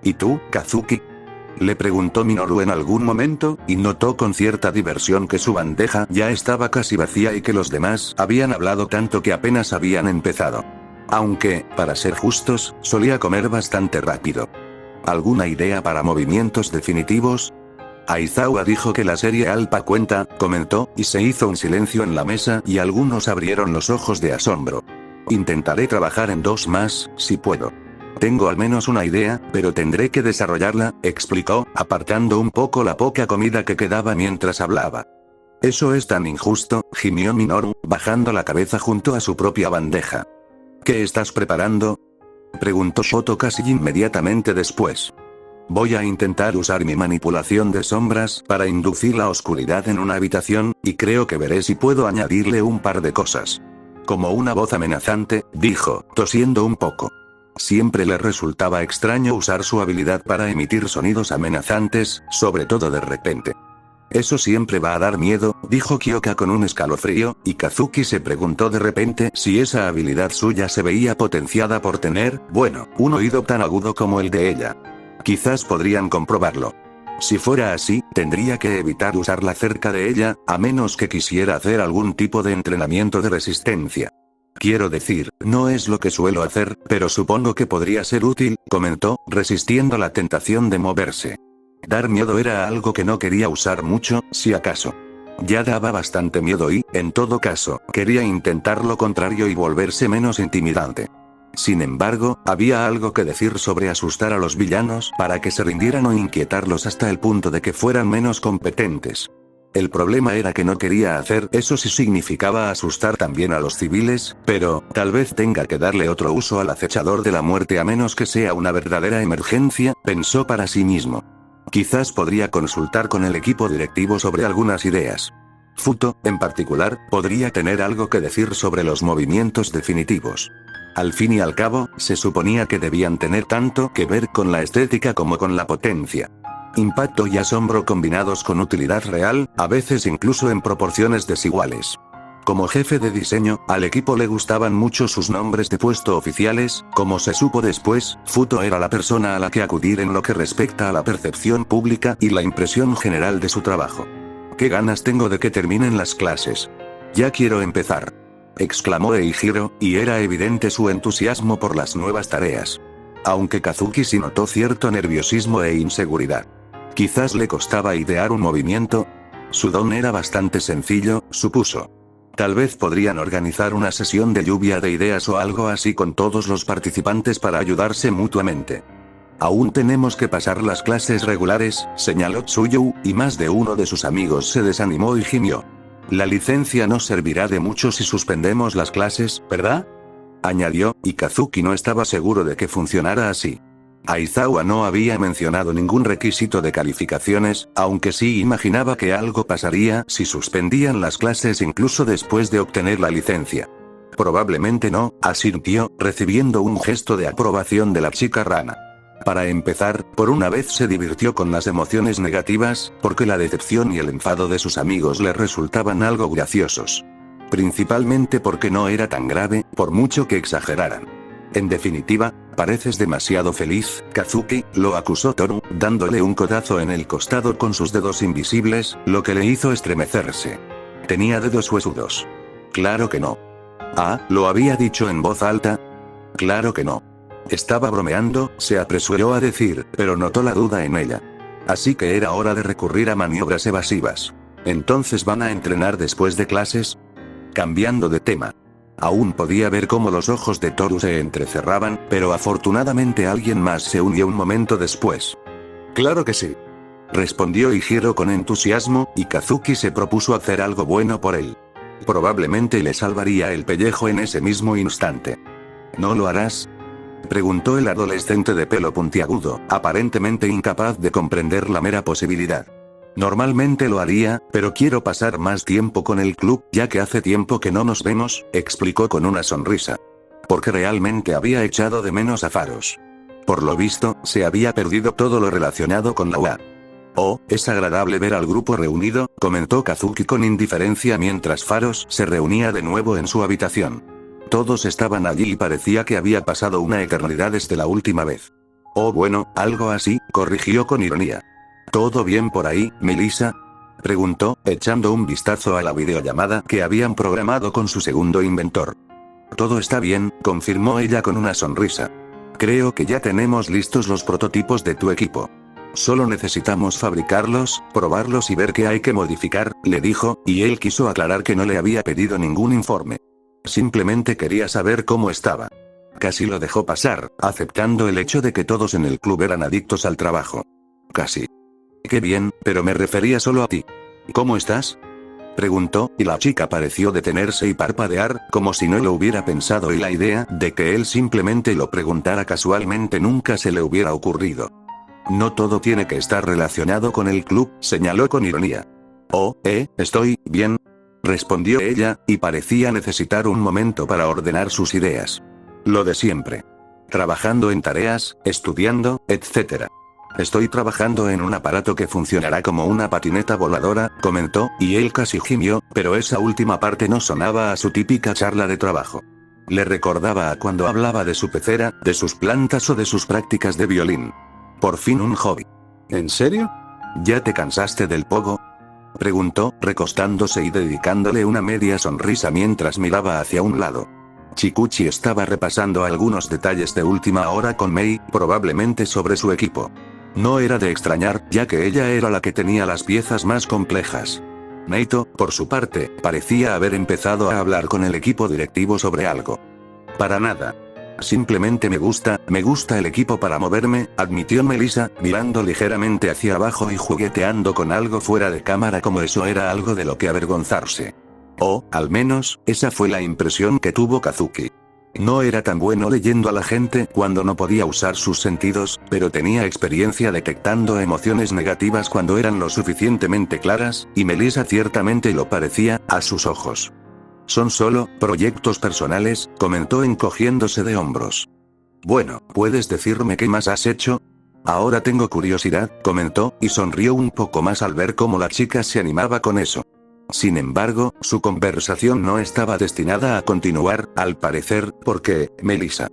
¿Y tú, Kazuki? Le preguntó Minoru en algún momento, y notó con cierta diversión que su bandeja ya estaba casi vacía y que los demás habían hablado tanto que apenas habían empezado. Aunque, para ser justos, solía comer bastante rápido. ¿Alguna idea para movimientos definitivos? Aizawa dijo que la serie Alpha cuenta, comentó, y se hizo un silencio en la mesa y algunos abrieron los ojos de asombro. Intentaré trabajar en 2 más, si puedo. Tengo al menos una idea, pero tendré que desarrollarla, explicó, apartando un poco la poca comida que quedaba mientras hablaba. Eso es tan injusto, gimió Minoru, bajando la cabeza junto a su propia bandeja. ¿Qué estás preparando? Preguntó Shoto casi inmediatamente después. Voy a intentar usar mi manipulación de sombras para inducir la oscuridad en una habitación, y creo que veré si puedo añadirle un par de cosas. Como una voz amenazante, dijo, tosiendo un poco. Siempre le resultaba extraño usar su habilidad para emitir sonidos amenazantes, sobre todo de repente. Eso siempre va a dar miedo, dijo Kyoka con un escalofrío, y Kazuki se preguntó de repente si esa habilidad suya se veía potenciada por tener, bueno, un oído tan agudo como el de ella. Quizás podrían comprobarlo. Si fuera así, tendría que evitar usarla cerca de ella, a menos que quisiera hacer algún tipo de entrenamiento de resistencia. Quiero decir, no es lo que suelo hacer, pero supongo que podría ser útil, comentó, resistiendo la tentación de moverse. Dar miedo era algo que no quería usar mucho, si acaso. Ya daba bastante miedo y, en todo caso, quería intentar lo contrario y volverse menos intimidante. Sin embargo, había algo que decir sobre asustar a los villanos para que se rindieran o inquietarlos hasta el punto de que fueran menos competentes. El problema era que no quería hacer eso si significaba asustar también a los civiles, pero, tal vez tenga que darle otro uso al acechador de la muerte a menos que sea una verdadera emergencia, pensó para sí mismo. Quizás podría consultar con el equipo directivo sobre algunas ideas. Futo, en particular, podría tener algo que decir sobre los movimientos definitivos. Al fin y al cabo, se suponía que debían tener tanto que ver con la estética como con la potencia. Impacto y asombro combinados con utilidad real, a veces incluso en proporciones desiguales. Como jefe de diseño, al equipo le gustaban mucho sus nombres de puesto oficiales, como se supo después, Futo era la persona a la que acudir en lo que respecta a la percepción pública y la impresión general de su trabajo. «¡Qué ganas tengo de que terminen las clases! Ya quiero empezar», exclamó Eijiro, y era evidente su entusiasmo por las nuevas tareas. Aunque Kazuki sí notó cierto nerviosismo e inseguridad. Quizás le costaba idear un movimiento. Su don era bastante sencillo, supuso. Tal vez podrían organizar una sesión de lluvia de ideas o algo así con todos los participantes para ayudarse mutuamente. Aún tenemos que pasar las clases regulares, señaló Tsuyu, y más de uno de sus amigos se desanimó y gimió. La licencia no servirá de mucho si suspendemos las clases, ¿verdad? Añadió, y Kazuki no estaba seguro de que funcionara así. Aizawa no había mencionado ningún requisito de calificaciones, aunque sí imaginaba que algo pasaría si suspendían las clases incluso después de obtener la licencia. Probablemente no, asintió, recibiendo un gesto de aprobación de la chica rana. Para empezar, por una vez se divirtió con las emociones negativas, porque la decepción y el enfado de sus amigos le resultaban algo graciosos. Principalmente porque no era tan grave, por mucho que exageraran. En definitiva, pareces demasiado feliz, Kazuki, lo acusó Toru, dándole un codazo en el costado con sus dedos invisibles, lo que le hizo estremecerse. Tenía dedos huesudos. Claro que no. Ah, ¿lo había dicho en voz alta? Claro que no. Estaba bromeando, se apresuró a decir, pero notó la duda en ella. Así que era hora de recurrir a maniobras evasivas. ¿Entonces van a entrenar después de clases? Cambiando de tema. Aún podía ver cómo los ojos de Toru se entrecerraban, pero afortunadamente alguien más se unió un momento después. Claro que sí. Respondió Hiro con entusiasmo, y Kazuki se propuso hacer algo bueno por él. Probablemente le salvaría el pellejo en ese mismo instante. ¿No lo harás?, preguntó el adolescente de pelo puntiagudo, aparentemente incapaz de comprender la mera posibilidad. Normalmente lo haría, pero quiero pasar más tiempo con el club, ya que hace tiempo que no nos vemos, explicó con una sonrisa. Porque realmente había echado de menos a Faros. Por lo visto, se había perdido todo lo relacionado con la UA. Oh, es agradable ver al grupo reunido, comentó Kazuki con indiferencia mientras Faros se reunía de nuevo en su habitación. Todos estaban allí y parecía que había pasado una eternidad desde la última vez. Oh bueno, algo así, corrigió con ironía. ¿Todo bien por ahí, Melissa?, preguntó, echando un vistazo a la videollamada que habían programado con su segundo inventor. Todo está bien, confirmó ella con una sonrisa. Creo que ya tenemos listos los prototipos de tu equipo. Solo necesitamos fabricarlos, probarlos y ver qué hay que modificar, le dijo, y él quiso aclarar que no le había pedido ningún informe. Simplemente quería saber cómo estaba. Casi lo dejó pasar, aceptando el hecho de que todos en el club eran adictos al trabajo. Casi. Qué bien, pero me refería solo a ti. ¿Cómo estás?, preguntó, y la chica pareció detenerse y parpadear, como si no lo hubiera pensado, y la idea de que él simplemente lo preguntara casualmente nunca se le hubiera ocurrido. No todo tiene que estar relacionado con el club, señaló con ironía. Oh, estoy bien, respondió ella, y parecía necesitar un momento para ordenar sus ideas. Lo de siempre. Trabajando en tareas, estudiando, etc. Estoy trabajando en un aparato que funcionará como una patineta voladora, comentó, y él casi gimió, pero esa última parte no sonaba a su típica charla de trabajo. Le recordaba a cuando hablaba de su pecera, de sus plantas o de sus prácticas de violín. Por fin un hobby. ¿En serio? ¿Ya te cansaste del pogo?, preguntó, recostándose y dedicándole una media sonrisa mientras miraba hacia un lado. Chikuchi estaba repasando algunos detalles de última hora con Mei, probablemente sobre su equipo. No era de extrañar, ya que ella era la que tenía las piezas más complejas. Neito, por su parte, parecía haber empezado a hablar con el equipo directivo sobre algo. Para nada. Simplemente me gusta el equipo para moverme, admitió Melissa, mirando ligeramente hacia abajo y jugueteando con algo fuera de cámara como eso era algo de lo que avergonzarse. O, al menos, esa fue la impresión que tuvo Kazuki. No era tan bueno leyendo a la gente cuando no podía usar sus sentidos, pero tenía experiencia detectando emociones negativas cuando eran lo suficientemente claras, y Melissa ciertamente lo parecía, a sus ojos. Son solo proyectos personales, comentó encogiéndose de hombros. Bueno, ¿puedes decirme qué más has hecho? Ahora tengo curiosidad, comentó, y sonrió un poco más al ver cómo la chica se animaba con eso. Sin embargo, su conversación no estaba destinada a continuar, al parecer, porque, Melissa,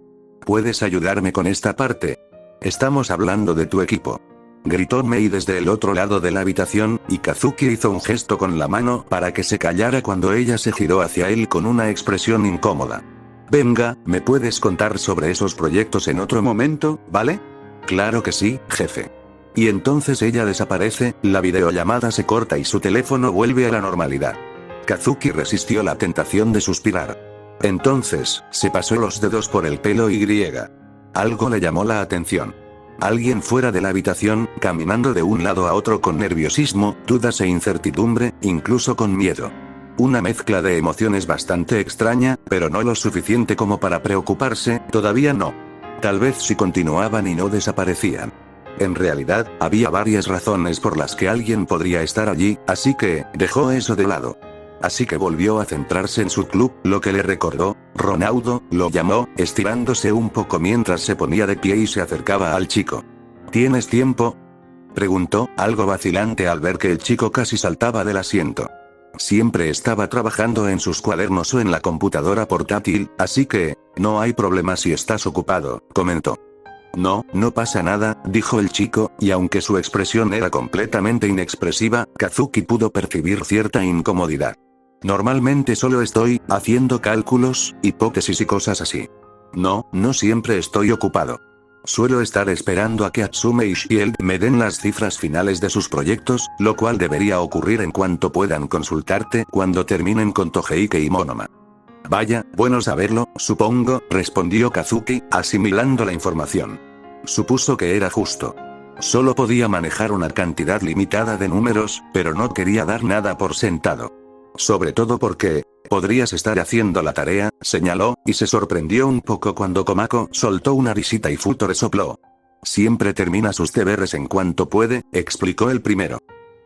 ¿puedes ayudarme con esta parte? Estamos hablando de tu equipo. Gritó Mei desde el otro lado de la habitación, y Kazuki hizo un gesto con la mano para que se callara cuando ella se giró hacia él con una expresión incómoda. Venga, ¿me puedes contar sobre esos proyectos en otro momento, vale? Claro que sí, jefe. Y entonces ella desaparece, la videollamada se corta y su teléfono vuelve a la normalidad. Kazuki resistió la tentación de suspirar. Entonces, se pasó los dedos por el pelo y algo le llamó la atención. Alguien fuera de la habitación, caminando de un lado a otro con nerviosismo, dudas e incertidumbre, incluso con miedo. Una mezcla de emociones bastante extraña, pero no lo suficiente como para preocuparse, todavía no. Tal vez si continuaban y no desaparecían. En realidad, había varias razones por las que alguien podría estar allí, así que, dejó eso de lado. Así que volvió a centrarse en su club, lo que le recordó, Ronaldo, lo llamó, estirándose un poco mientras se ponía de pie y se acercaba al chico. ¿Tienes tiempo?, preguntó, algo vacilante al ver que el chico casi saltaba del asiento. Siempre estaba trabajando en sus cuadernos o en la computadora portátil, así que, no hay problema si estás ocupado, comentó. No, no pasa nada, dijo el chico, y aunque su expresión era completamente inexpresiva, Kazuki pudo percibir cierta incomodidad. Normalmente solo estoy haciendo cálculos, hipótesis y cosas así. No, no siempre estoy ocupado. Suelo estar esperando a que Atsume y Shield me den las cifras finales de sus proyectos, lo cual debería ocurrir en cuanto puedan consultarte cuando terminen con Togeike y Monoma. Vaya, bueno saberlo, supongo, respondió Kazuki, asimilando la información. Supuso que era justo. Solo podía manejar una cantidad limitada de números, pero no quería dar nada por sentado. Sobre todo porque, podrías estar haciendo la tarea, señaló, y se sorprendió un poco cuando Komako soltó una risita y Futo resopló. Siempre termina sus deberes en cuanto puede, explicó el primero.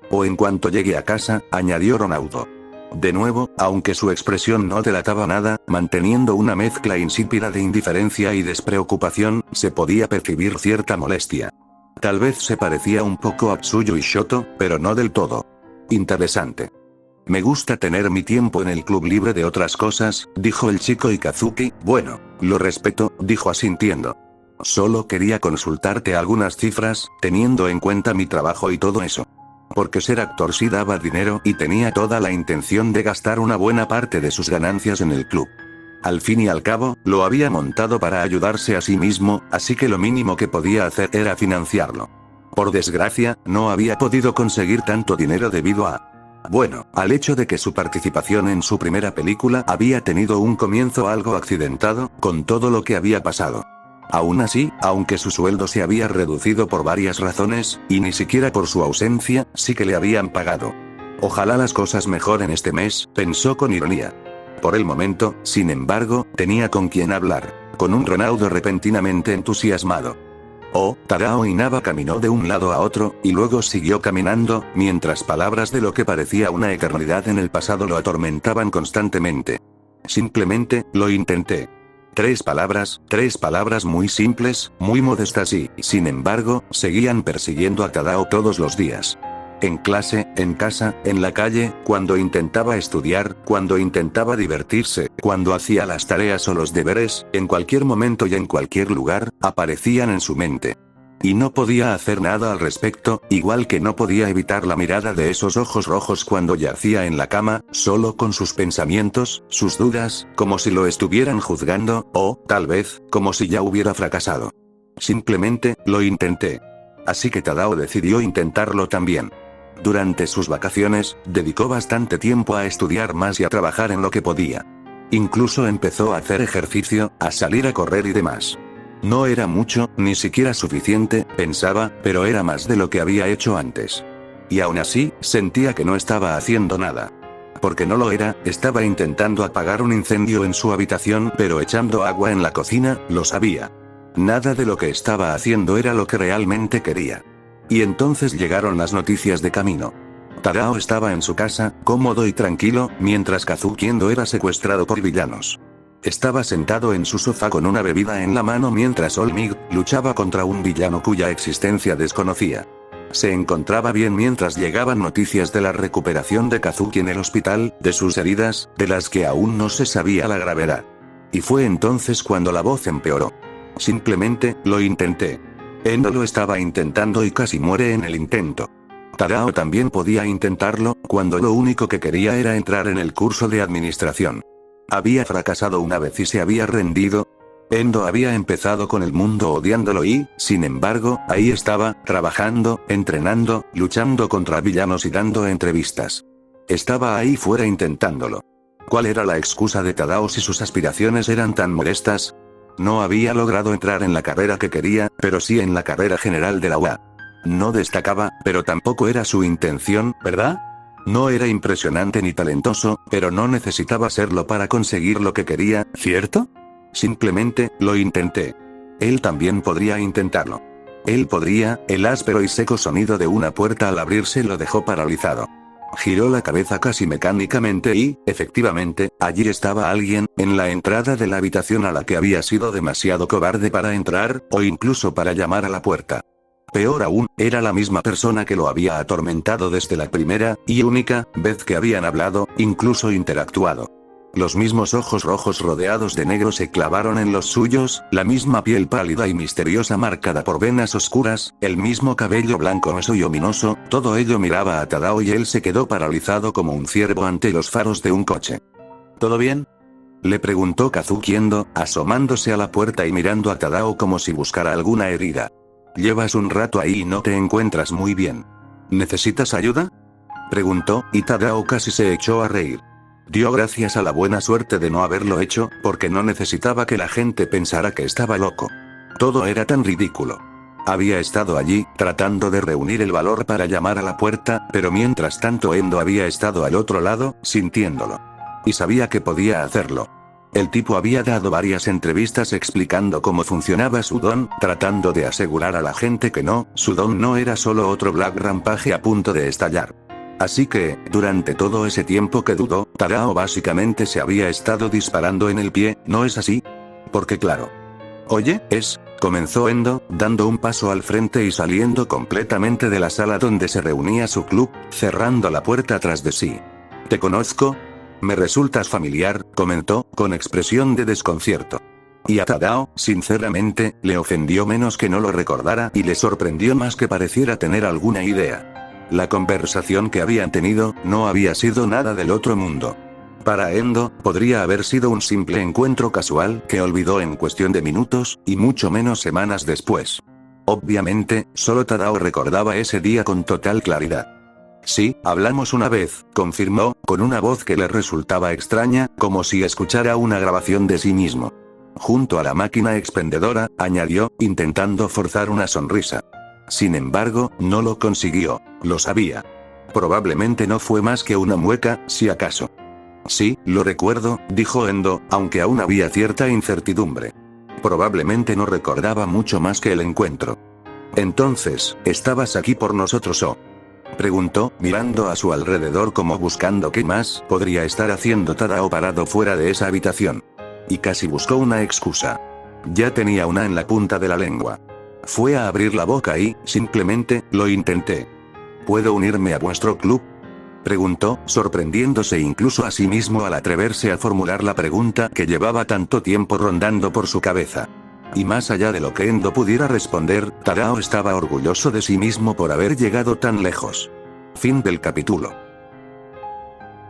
O en cuanto llegue a casa, añadió Ronaldo. De nuevo, aunque su expresión no delataba nada, manteniendo una mezcla insípida de indiferencia y despreocupación, se podía percibir cierta molestia. Tal vez se parecía un poco a Tsuyu y Shoto, pero no del todo. Interesante. Me gusta tener mi tiempo en el club libre de otras cosas, dijo el chico y Kazuki, bueno, lo respeto, dijo asintiendo. Solo quería consultarte algunas cifras, teniendo en cuenta mi trabajo y todo eso. Porque ser actor sí daba dinero y tenía toda la intención de gastar una buena parte de sus ganancias en el club. Al fin y al cabo, lo había montado para ayudarse a sí mismo, así que lo mínimo que podía hacer era financiarlo. Por desgracia, no había podido conseguir tanto dinero debido a... Bueno, al hecho de que su participación en su primera película había tenido un comienzo algo accidentado, con todo lo que había pasado. Aún así, aunque su sueldo se había reducido por varias razones, y ni siquiera por su ausencia, sí que le habían pagado. Ojalá las cosas mejoren este mes, pensó con ironía. Por el momento, sin embargo, tenía con quien hablar, con un Ronaldo repentinamente entusiasmado. Tadao Inaba caminó de un lado a otro, y luego siguió caminando, mientras palabras de lo que parecía una eternidad en el pasado lo atormentaban constantemente. Simplemente, lo intenté. Tres palabras muy simples, muy modestas y, sin embargo, seguían persiguiendo a Tadao todos los días. En clase, en casa, en la calle, cuando intentaba estudiar, cuando intentaba divertirse, cuando hacía las tareas o los deberes, en cualquier momento y en cualquier lugar, aparecían en su mente. Y no podía hacer nada al respecto, igual que no podía evitar la mirada de esos ojos rojos cuando yacía en la cama, solo con sus pensamientos, sus dudas, como si lo estuvieran juzgando, o, tal vez, como si ya hubiera fracasado. Simplemente, lo intenté. Así que Tadao decidió intentarlo también. Durante sus vacaciones, dedicó bastante tiempo a estudiar más y a trabajar en lo que podía. Incluso empezó a hacer ejercicio, a salir a correr y demás. No era mucho, ni siquiera suficiente, pensaba, pero era más de lo que había hecho antes. Y aún así, sentía que no estaba haciendo nada. Porque no lo era, estaba intentando apagar un incendio en su habitación, pero echando agua en la cocina, lo sabía. Nada de lo que estaba haciendo era lo que realmente quería. Y entonces llegaron las noticias de camino. Tadao estaba en su casa, cómodo y tranquilo, mientras Kazuki Endo era secuestrado por villanos. Estaba sentado en su sofá con una bebida en la mano mientras Olmig luchaba contra un villano cuya existencia desconocía. Se encontraba bien mientras llegaban noticias de la recuperación de Kazuki en el hospital, de sus heridas, de las que aún no se sabía la gravedad. Y fue entonces cuando la voz empeoró. Simplemente, lo intenté. Endo lo estaba intentando y casi muere en el intento. Tadao también podía intentarlo, cuando lo único que quería era entrar en el curso de administración. Había fracasado una vez y se había rendido. Endo había empezado con el mundo odiándolo y, sin embargo, ahí estaba, trabajando, entrenando, luchando contra villanos y dando entrevistas. Estaba ahí fuera intentándolo. ¿Cuál era la excusa de Tadao si sus aspiraciones eran tan modestas? No había logrado entrar en la carrera que quería, pero sí en la carrera general de la UA. No destacaba, pero tampoco era su intención, ¿verdad? No era impresionante ni talentoso, pero no necesitaba serlo para conseguir lo que quería, ¿cierto? Simplemente, lo intenté. Él también podría intentarlo. Él podría, el áspero y seco sonido de una puerta al abrirse lo dejó paralizado. Giró la cabeza casi mecánicamente y, efectivamente, allí estaba alguien, en la entrada de la habitación a la que había sido demasiado cobarde para entrar, o incluso para llamar a la puerta. Peor aún, era la misma persona que lo había atormentado desde la primera, y única, vez que habían hablado, incluso interactuado. Los mismos ojos rojos rodeados de negro se clavaron en los suyos, la misma piel pálida y misteriosa marcada por venas oscuras, el mismo cabello blanco grueso y ominoso, todo ello miraba a Tadao y él se quedó paralizado como un ciervo ante los faros de un coche. ¿Todo bien?, le preguntó Kazuki Endo, asomándose a la puerta y mirando a Tadao como si buscara alguna herida. Llevas un rato ahí y no te encuentras muy bien. ¿Necesitas ayuda?, preguntó, y Tadao casi se echó a reír. Dio gracias a la buena suerte de no haberlo hecho, porque no necesitaba que la gente pensara que estaba loco. Todo era tan ridículo. Había estado allí, tratando de reunir el valor para llamar a la puerta, pero mientras tanto Endo había estado al otro lado, sintiéndolo. Y sabía que podía hacerlo. El tipo había dado varias entrevistas explicando cómo funcionaba su don, tratando de asegurar a la gente que no, su don no era solo otro Black Rampage a punto de estallar. Así que, durante todo ese tiempo que dudó, Tadao básicamente se había estado disparando en el pie, ¿no es así? Porque claro. Oye, comenzó Endo, dando un paso al frente y saliendo completamente de la sala donde se reunía su club, cerrando la puerta tras de sí. ¿Te conozco? Me resultas familiar, comentó, con expresión de desconcierto. Y a Tadao, sinceramente, le ofendió menos que no lo recordara y le sorprendió más que pareciera tener alguna idea. La conversación que habían tenido, no había sido nada del otro mundo. Para Endo, podría haber sido un simple encuentro casual que olvidó en cuestión de minutos, y mucho menos semanas después. Obviamente, solo Tadao recordaba ese día con total claridad. Sí, hablamos una vez, confirmó, con una voz que le resultaba extraña, como si escuchara una grabación de sí mismo. Junto a la máquina expendedora, añadió, intentando forzar una sonrisa. Sin embargo, no lo consiguió, lo sabía. Probablemente no fue más que una mueca, si acaso. Sí, lo recuerdo, dijo Endo, aunque aún había cierta incertidumbre. Probablemente no recordaba mucho más que el encuentro. Entonces, ¿estabas aquí por nosotros o? Preguntó, mirando a su alrededor como buscando qué más podría estar haciendo Tadao parado fuera de esa habitación. Y casi buscó una excusa. Ya tenía una en la punta de la lengua. Fue a abrir la boca y, simplemente, lo intenté. ¿Puedo unirme a vuestro club?, preguntó, sorprendiéndose incluso a sí mismo al atreverse a formular la pregunta que llevaba tanto tiempo rondando por su cabeza. Y más allá de lo que Endo pudiera responder, Tadao estaba orgulloso de sí mismo por haber llegado tan lejos. Fin del capítulo.